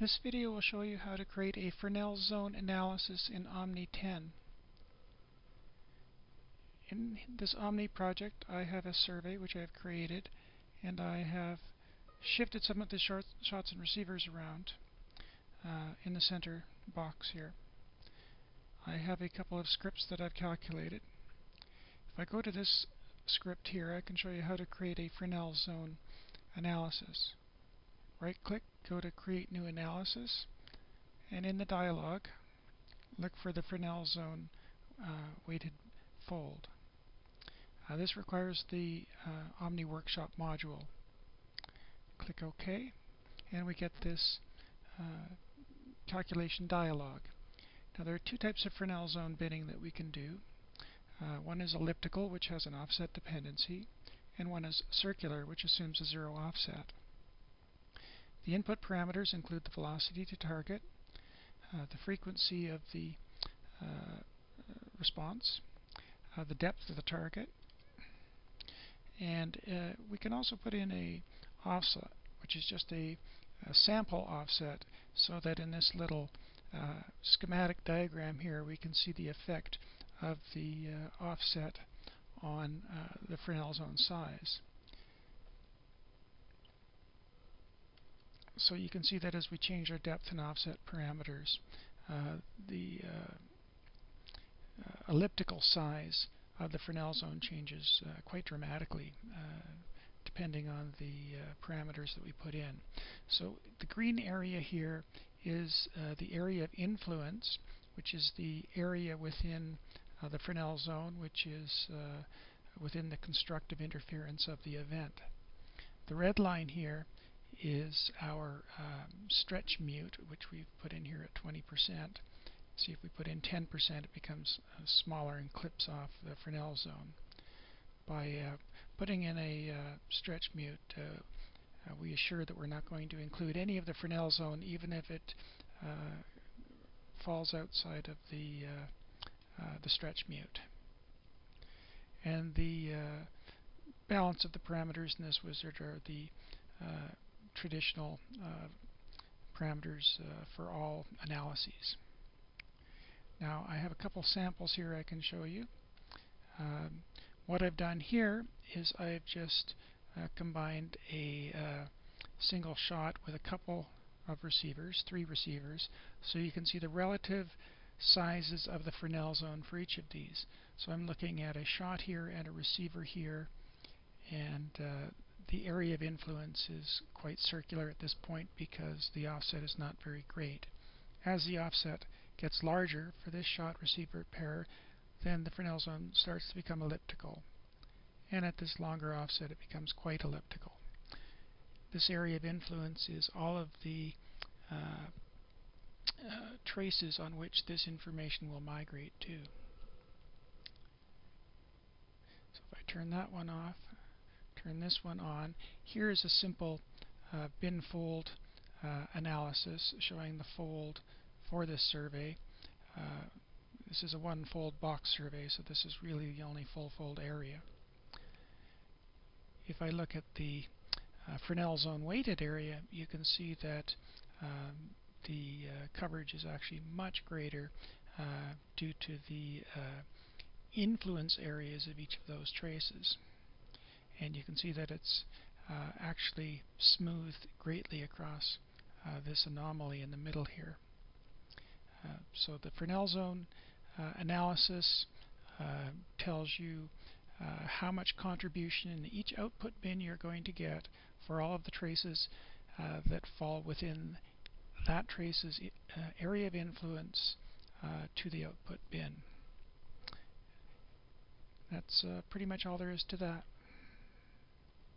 This video will show you how to create a Fresenal Zone analysis in Omni 10. In this Omni project, I have a survey which I have created, and I have shifted some of the shots and receivers around in the center box here. I have a couple of scripts that I've calculated. If I go to this script here, I can show you how to create a Fresenal Zone analysis. Right-click, go to Create New Analysis, and in the dialog, look for the Fresenal Zone weighted fold. This requires the Omni Workshop module. Click OK, and we get this calculation dialog. Now there are two types of Fresenal Zone binning that we can do. One is elliptical, which has an offset dependency, and one is circular, which assumes a zero offset. The input parameters include the velocity to target, the frequency of the response, the depth of the target, and we can also put in a offset, which is just a sample offset, so that in this little schematic diagram here we can see the effect of the offset on the Fresenal Zone size. So you can see that as we change our depth and offset parameters, the elliptical size of the Fresenal Zone changes quite dramatically depending on the parameters that we put in. So the green area here is the area of influence, which is the area within the Fresenal Zone, which is within the constructive interference of the event. The red line here is our stretch mute, which we've put in here at 20%. See, if we put in 10%, it becomes smaller and clips off the Fresenal Zone. By putting in a stretch mute, we assure that we're not going to include any of the Fresenal Zone, even if it falls outside of the stretch mute. And the balance of the parameters in this wizard are the traditional parameters for all analyses. Now I have a couple samples here I can show you. What I've done here is I've just combined a single shot with a couple of receivers, 3 receivers, so you can see the relative sizes of the Fresenal Zone for each of these. So I'm looking at a shot here and a receiver here, and the area of influence is quite circular at this point because the offset is not very great. As the offset gets larger for this shot receiver pair, then the Fresenal Zone starts to become elliptical, and at this longer offset it becomes quite elliptical. This area of influence is all of the traces on which this information will migrate to. So if I turn that one off, turn this one on, here is a simple bin fold analysis showing the fold for this survey. This is a one fold box survey, so this is really the only full fold area. If I look at the Fresenal Zone weighted area, you can see that the coverage is actually much greater due to the influence areas of each of those traces. And you can see that it's actually smoothed greatly across this anomaly in the middle here. So the Fresenal Zone analysis tells you how much contribution in each output bin you're going to get for all of the traces that fall within that trace's area of influence to the output bin. That's pretty much all there is to that.